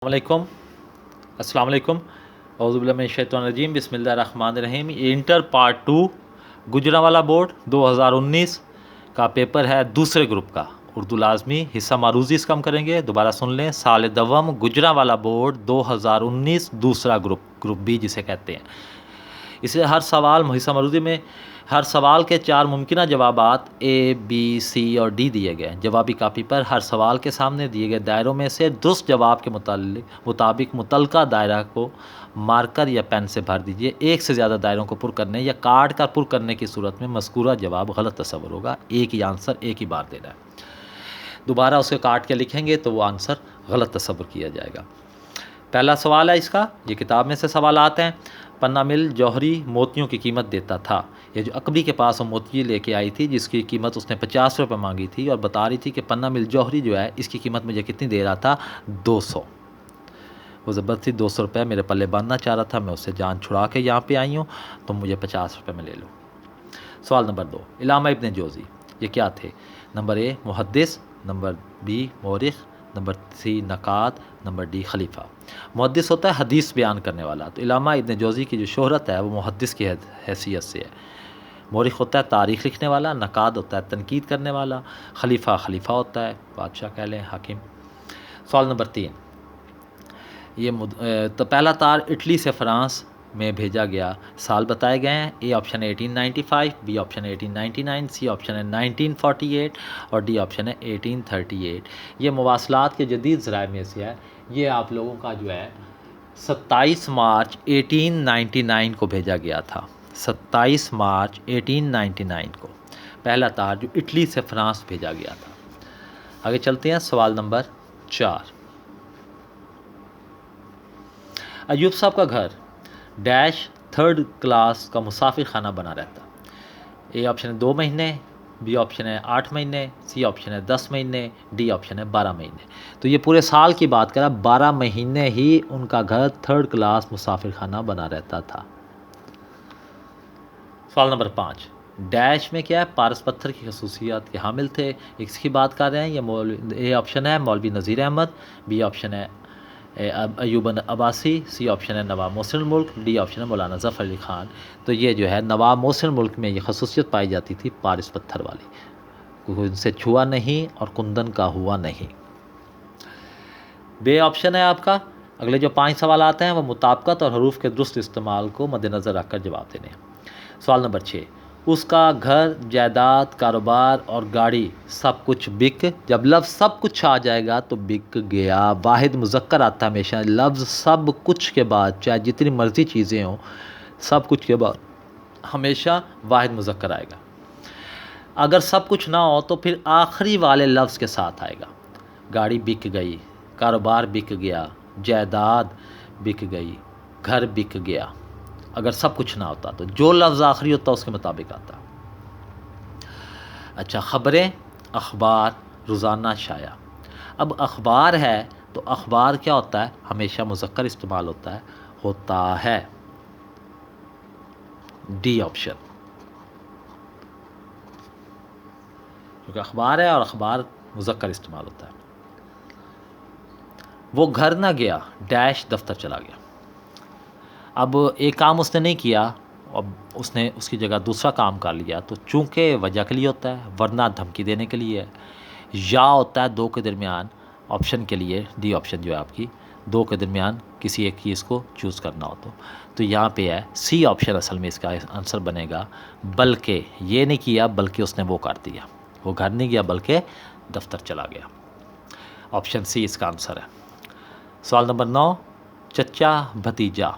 السلام علیکم اعوذ باللہ من الشیطان الرجیم بسم اللہ الرحمن الرحیم. انٹر پارٹ 2 گجرانوالہ بورڈ 2019 کا پیپر ہے دوسرے گروپ کا اردو لازمی حصہ معروضی اس کا ہم کریں گے. دوبارہ سن لیں. سال دوم گجرانوالہ بورڈ 2019 دوسرا گروپ بی جسے کہتے ہیں. اسے ہر سوال حصہ معروضی میں ہر سوال کے 4 ممکنہ جوابات اے بی سی اور ڈی دیے گئے. جوابی کاپی پر ہر سوال کے سامنے دیے گئے دائروں میں سے درست جواب کے مطابق متعلقہ دائرہ کو مارکر یا پین سے بھر دیجیے. ایک سے زیادہ دائروں کو پر کرنے یا کاٹ کر پر کرنے کی صورت میں مذکورہ جواب غلط تصور ہوگا. ایک ہی آنسر ایک ہی بار دینا ہے. دوبارہ اسے کاٹ کے لکھیں گے تو وہ آنسر غلط تصور کیا جائے گا. پہلا سوال ہے اس کا, یہ کتاب میں سے سوالات ہیں. پنہ مل جوہری موتیوں کی قیمت دیتا تھا. یہ جو اکبری کے پاس وہ موتی لے کے آئی تھی جس کی قیمت اس نے 50 روپے مانگی تھی اور بتا رہی تھی کہ پنہ مل جوہری جو ہے اس کی قیمت مجھے کتنی دے رہا تھا, 200. وہ زبردستی 200 روپے میرے پلے باندھنا چاہ رہا تھا. میں اس سے جان چھڑا کے یہاں پہ آئی ہوں, تم مجھے 50 روپے میں لے لو. سوال نمبر 2. علامہ ابن جوزی یہ کیا تھے؟ نمبر اے محدث, نمبر بی مورخ, نمبر سی نقاد, نمبر ڈی خلیفہ. محدث ہوتا ہے حدیث بیان کرنے والا. تو علامہ ابن جوزی کی جو شہرت ہے وہ محدث کی حیثیت سے ہے. مورخ ہوتا ہے تاریخ لکھنے والا, نقاد ہوتا ہے تنقید کرنے والا, خلیفہ ہوتا ہے بادشاہ کہہ لیں, حاکم. سوال نمبر 3. تو پہلا تار اٹلی سے فرانس میں بھیجا گیا. سال بتائے گئے ہیں. اے آپشن ہے 1895, بی آپشن ہے 1899, سی آپشن ہے 1948 اور ڈی آپشن ہے 1838. یہ مواصلات کے جدید ذرائع میں سے ہے. یہ آپ لوگوں کا جو ہے 27 مارچ 1899 کو بھیجا گیا تھا. 27 مارچ 1899 کو پہلا تار جو اٹلی سے فرانس بھیجا گیا تھا. آگے چلتے ہیں. سوال نمبر 4. ایوب صاحب کا گھر ڈیش 3rd کلاس کا مسافر خانہ بنا رہتا. اے آپشن ہے 2 مہینے, بی آپشن ہے 8 مہینے, سی آپشن ہے 10 مہینے, ڈی آپشن ہے 12 مہینے. تو یہ پورے سال کی بات کرا, 12 مہینے ہی ان کا گھر 3rd کلاس مسافر خانہ بنا رہتا تھا. سوال نمبر 5. ڈیش میں کیا ہے؟ پارس پتھر کی خصوصیات کے حامل تھے. اس کی بات کر رہے ہیں. یہ اے آپشن ہے مولوی نذیر احمد, بی آپشن ہے ایوب عباسی, سی آپشن ہے نواب محسن الملک, ڈی آپشن ہے مولانا ظفر علی خان. تو یہ جو ہے نواب محسن الملک میں یہ خصوصیت پائی جاتی تھی پارس پتھر والی, کوئی ان سے چھوا نہیں اور کندن کا ہوا نہیں. بے آپشن ہے آپ کا. اگلے جو 5 سوالات ہیں وہ مطابقت اور حروف کے درست استعمال کو مد نظر رکھ کر جواب دینے ہیں. سوال نمبر 6. اس کا گھر, جائیداد, کاروبار اور گاڑی سب کچھ بک. جب لفظ سب کچھ آ جائے گا تو بک گیا. واحد مذکر آتا ہے ہمیشہ. لفظ سب کچھ کے بعد چاہے جتنی مرضی چیزیں ہوں, سب کچھ کے بعد ہمیشہ واحد مذکر آئے گا. اگر سب کچھ نہ ہو تو پھر آخری والے لفظ کے ساتھ آئے گا. گاڑی بک گئی, کاروبار بک گیا, جائیداد بک گئی, گھر بک گیا. اگر سب کچھ نہ ہوتا تو جو لفظ آخری ہوتا اس کے مطابق آتا. اچھا, خبریں, اخبار, روزانہ شائع. اب اخبار ہے تو اخبار کیا ہوتا ہے؟ ہمیشہ مذکر استعمال ہوتا ہے ڈی آپشن, کیونکہ اخبار ہے اور اخبار مذکر استعمال ہوتا ہے. وہ گھر نہ گیا, ڈیش دفتر چلا گیا. اب ایک کام اس نے نہیں کیا, اب اس نے اس کی جگہ دوسرا کام کر لیا, تو چونکہ وجہ کے لیے ہوتا ہے, ورنہ دھمکی دینے کے لیے. یا ہوتا ہے 2 کے درمیان آپشن کے لیے, ڈی آپشن جو ہے آپ کی 2 کے درمیان کسی ایک چیز کو چوز کرنا ہو تو یہاں پہ ہے سی آپشن اصل میں اس کا آنسر بنے گا. بلکہ یہ نہیں کیا, بلکہ اس نے وہ کر دیا. وہ گھر نہیں گیا بلکہ دفتر چلا گیا. آپشن سی اس کا آنسر ہے. سوال نمبر 9. چچا بھتیجا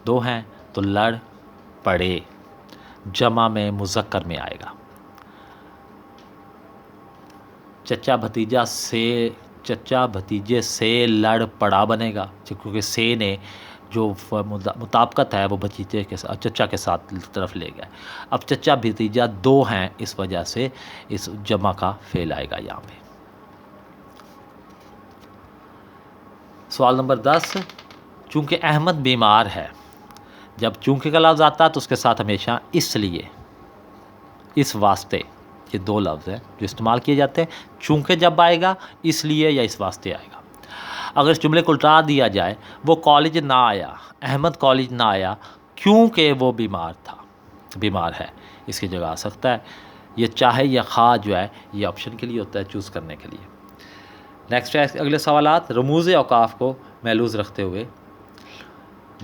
2 ہیں تو لڑ پڑے جمع میں مذکر میں آئے گا. چچا بھتیجے سے لڑ پڑا بنے گا, کیونکہ سے نے جو مطابقت ہے وہ بھتیجے کے ساتھ, چچا کے ساتھ طرف لے گیا. اب چچا بھتیجا 2 ہیں, اس وجہ سے اس جمع کا فعل آئے گا یہاں پہ. سوال نمبر 10. چونکہ احمد بیمار ہے. جب چونکہ کا لفظ آتا ہے تو اس کے ساتھ ہمیشہ اس لیے, اس واسطے, یہ 2 لفظ ہیں جو استعمال کیے جاتے ہیں. چونکہ جب آئے گا, اس لیے یا اس واسطے آئے گا. اگر اس جملے کو الٹا دیا جائے وہ کالج نہ آیا، احمد کالج نہ آیا کیونکہ وہ بیمار ہے، اس کی جگہ آ سکتا ہے یہ چاہے یا خواہ جو ہے یہ آپشن کے لیے ہوتا ہے، چوز کرنے کے لیے۔ نیکسٹ ہے اگلے سوالات، رموز اوقاف کو محلوظ رکھتے ہوئے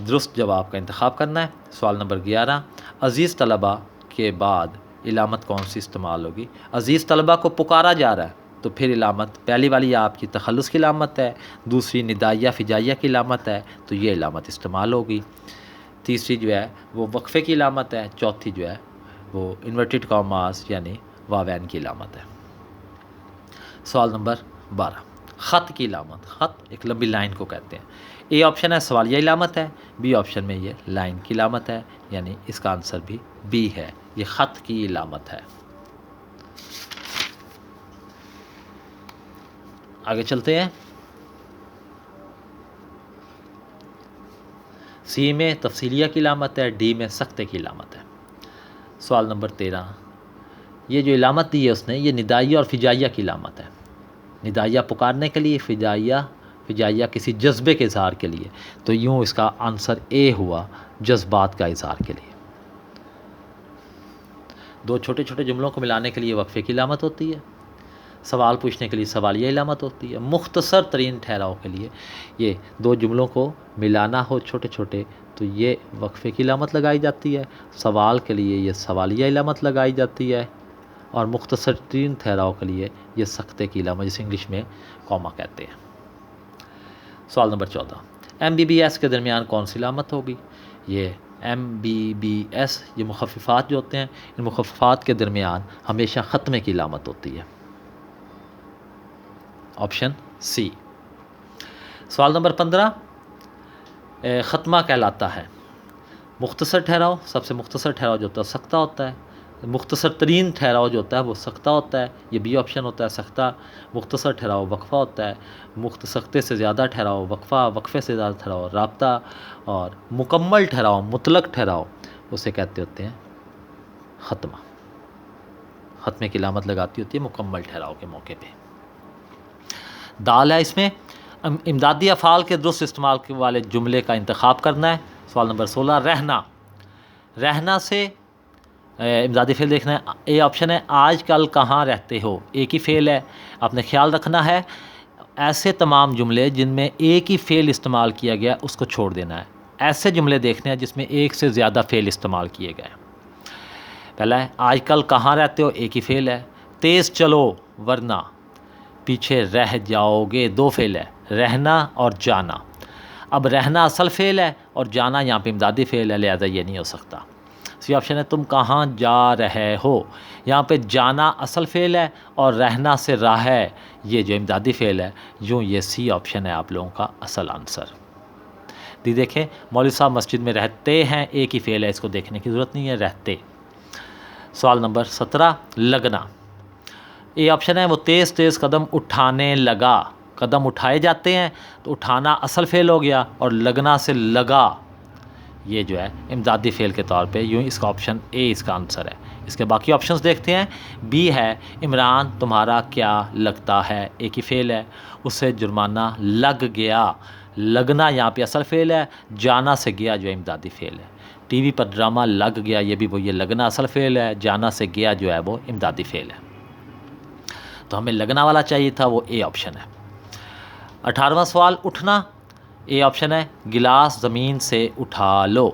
درست جواب کا انتخاب کرنا ہے۔ سوال نمبر 11، عزیز طلبہ کے بعد علامت کون سی استعمال ہوگی؟ عزیز طلبہ کو پکارا جا رہا ہے تو پھر علامت پہلی والی آپ کی تخلص کی علامت ہے، دوسری ندائیہ فجائیہ کی علامت ہے تو یہ علامت استعمال ہوگی، تیسری جو ہے وہ وقفے کی علامت ہے، چوتھی جو ہے وہ انورٹڈ کاماز یعنی واوین کی علامت ہے۔ سوال نمبر 12، خط کی علامت، خط ایک لمبی لائن کو کہتے ہیں۔ اے آپشن ہے سوالیہ علامت ہے، بی آپشن میں یہ لائن کی علامت ہے، یعنی اس کا آنسر بھی بی ہے، یہ خط کی علامت ہے۔ آگے چلتے ہیں، سی میں تفصیلیہ کی علامت ہے، ڈی میں سختے کی علامت ہے۔ سوال نمبر 13، یہ جو علامت دی ہے اس نے یہ ندائیہ اور فجائیہ کی علامت ہے، ندائیہ پکارنے کے لیے، فجائیہ کسی جذبے کے اظہار کے لیے، تو یوں اس کا آنسر اے ہوا، جذبات کا اظہار کے لیے۔ دو چھوٹے چھوٹے جملوں کو ملانے کے لیے وقفے کی علامت ہوتی ہے، سوال پوچھنے کے لیے سوالیہ علامت ہوتی ہے، مختصر ترین ٹھہراؤ کے لیے یہ دو جملوں کو ملانا ہو چھوٹے چھوٹے تو یہ وقفے کی علامت لگائی جاتی ہے، سوال کے لیے یہ سوالیہ علامت لگائی جاتی ہے، اور مختصر ترین ٹھہراؤ کے لیے یہ سختے کی علامت جسے انگلش میں کوما کہتے ہیں۔ سوال نمبر 14، ایم بی بی ایس کے درمیان کون سی علامت ہوگی؟ یہ ایم بی بی ایس یہ مخففات جو ہوتے ہیں ان مخففات کے درمیان ہمیشہ ختمے کی علامت ہوتی ہے، آپشن سی۔ سوال نمبر 15، ختمہ کہلاتا ہے مختصر ٹھہراؤ، سب سے مختصر ٹھہراؤ جو ہوتا ہے سختہ ہوتا ہے، مختصر ترین ٹھہراؤ جو ہوتا ہے وہ سختہ ہوتا ہے، یہ بی آپشن ہوتا ہے سختہ، مختصر ٹھہراؤ وقفہ ہوتا ہے، سختے سے زیادہ ٹھہراؤ وقفہ، وقفے سے زیادہ ٹھہراؤ رابطہ، اور مکمل ٹھہراؤ مطلق ٹھہراؤ اسے کہتے ہوتے ہیں ختمہ، ختمے کی علامت لگاتی ہوتی ہے مکمل ٹھہراؤ کے موقع پہ۔ دال ہے اس میں امدادی افعال کے درست استعمال والے جملے کا انتخاب کرنا ہے۔ سوال نمبر 16، رہنا سے امدادی فعل دیکھنا ہے، اے آپشن ہے آج کل کہاں رہتے ہو، ایک ہی فعل ہے، آپ نے خیال رکھنا ہے ایسے تمام جملے جن میں ایک ہی فعل استعمال کیا گیا اس کو چھوڑ دینا ہے، ایسے جملے دیکھنے ہیں جس میں ایک سے زیادہ فعل استعمال کیے گئے۔ پہلا ہے آج کل کہاں رہتے ہو، ایک ہی فعل ہے، تیز چلو ورنہ پیچھے رہ جاؤ گے، دو فعل ہے، رہنا اور جانا۔ اب رہنا اصل فعل ہے اور جانا یہاں پہ امدادی فعل ہے، لہذا یہ نہیں ہو سکتا۔ سی آپشن ہے تم کہاں جا رہے ہو، یہاں پہ جانا اصل فعل ہے اور رہنا سے راہ ہے یہ جو امدادی فعل ہے، یوں یہ سی آپشن ہے آپ لوگوں کا اصل آنسر۔ دیکھیں مولوی صاحب مسجد میں رہتے ہیں، ایک ہی فعل ہے، اس کو دیکھنے کی ضرورت نہیں ہے، رہتے۔ سوال نمبر 17، لگنا، اے آپشن ہے وہ تیز تیز قدم اٹھانے لگا، قدم اٹھائے جاتے ہیں تو اٹھانا اصل فعل ہو گیا اور لگنا سے لگا یہ جو ہے امدادی فعل کے طور پہ، یوں اس کا آپشن اے اس کا آنسر ہے۔ اس کے باقی آپشنز دیکھتے ہیں، بی ہے عمران تمہارا کیا لگتا ہے، ایک ہی فعل ہے، اس سے جرمانہ لگ گیا، لگنا یہاں پہ اصل فعل ہے، جانا سے گیا جو امدادی فعل ہے، ٹی وی پر ڈرامہ لگ گیا یہ بھی وہ یہ لگنا اصل فعل ہے، جانا سے گیا جو ہے وہ امدادی فعل ہے، تو ہمیں لگنا والا چاہیے تھا، وہ اے آپشن ہے۔ 18واں سوال، اٹھنا، اے آپشن ہے گلاس زمین سے اٹھا لو،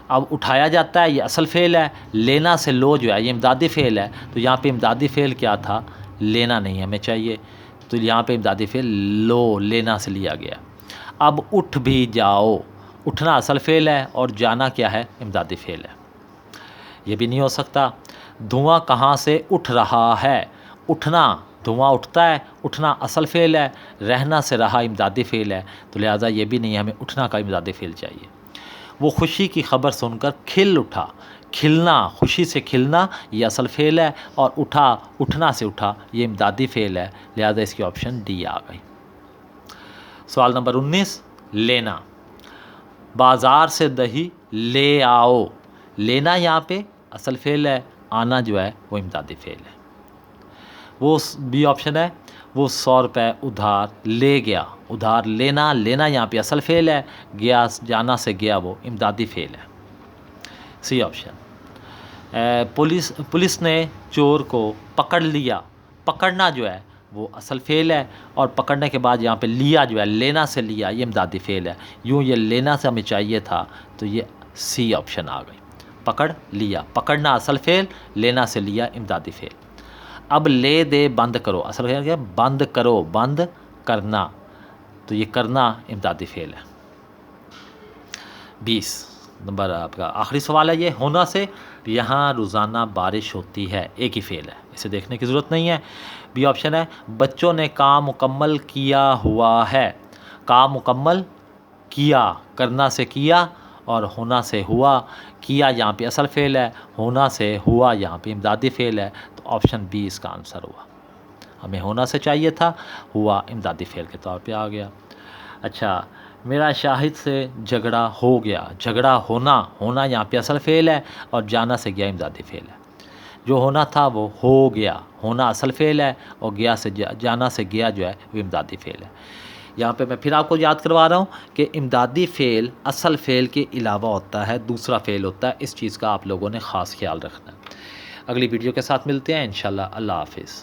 اب اٹھایا جاتا ہے یہ اصل فعل ہے، لینا سے لو جو ہے یہ امدادی فعل ہے، تو یہاں پہ امدادی فعل کیا تھا، لینا نہیں ہمیں چاہیے، تو یہاں پہ امدادی فعل لو لینا سے لیا گیا۔ اب اٹھ بھی جاؤ، اٹھنا اصل فعل ہے اور جانا کیا ہے، امدادی فعل ہے، یہ بھی نہیں ہو سکتا۔ دھواں کہاں سے اٹھ رہا ہے، اٹھنا دھواں اٹھتا ہے، اٹھنا اصل فعل ہے، رہنا سے رہا امدادی فعل ہے، تو لہٰذا یہ بھی نہیں، ہمیں اٹھنا کا امدادی فعل چاہیے۔ وہ خوشی کی خبر سن کر کھل اٹھا، کھلنا خوشی سے کھلنا یہ اصل فعل ہے اور اٹھنا سے اٹھا یہ امدادی فعل ہے، لہٰذا اس کی آپشن ڈی آ گئی۔ سوال نمبر 19، لینا، بازار سے دہی لے آؤ، لینا یہاں پہ اصل فعل ہے، آنا جو ہے وہ امدادی فعل ہے۔ وہ بی آپشن ہے وہ 100 روپے ادھار لے گیا. ادھار لینا، لینا یہاں پہ اصل فعل ہے، گیا جانا سے گیا وہ امدادی فعل ہے. سی آپشن. پولیس نے چور کو پکڑ لیا. پکڑنا جو ہے وہ اصل فعل ہے، اور پکڑنے کے بعد یہاں پہ لیا جو ہے لینا سے لیا یہ امدادی فعل ہے. یوں یہ لینا سے ہمیں چاہیے تھا تو یہ سی آپشن آ گئی. پکڑ لیا، پکڑنا اصل فعل، لینا سے لیا امدادی فعل. اب لے دے بند کرو، اصل فعل کیا؟ بند کرو، بند کرنا، تو یہ کرنا امدادی فعل ہے. 20 نمبر آپ کا آخری سوال ہے یہ. ہونا سے یہاں روزانہ بارش ہوتی ہے، ایک ہی فعل ہے، اسے دیکھنے کی ضرورت نہیں ہے. بی آپشن ہے بچوں نے کام مکمل کیا ہوا ہے. کام مکمل کیا، کرنا سے کیا اور ہونا سے ہوا. کیا یہاں پہ اصل فعل ہے، ہونا سے ہوا یہاں پہ امدادی فعل ہے. تو آپشن بی اس کا آنسر ہوا. ہمیں ہونا سے چاہیے تھا، ہوا امدادی فعل کے طور پہ آ گیا. اچھا، میرا شاہد سے جھگڑا ہو گیا. جھگڑا ہونا، ہونا یہاں پہ اصل فعل ہے اور جانا سے گیا امدادی فعل ہے. جو ہونا تھا وہ ہو گیا، ہونا اصل فعل ہے اور گیا سے جانا سے گیا جو ہے وہ امدادی فعل ہے. یہاں پہ میں پھر آپ کو یاد کروا رہا ہوں کہ امدادی فعل اصل فعل کے علاوہ ہوتا ہے، دوسرا فعل ہوتا ہے. اس چیز کا آپ لوگوں نے خاص خیال رکھنا ہے. اگلی ویڈیو کے ساتھ ملتے ہیں انشاءاللہ. اللہ حافظ.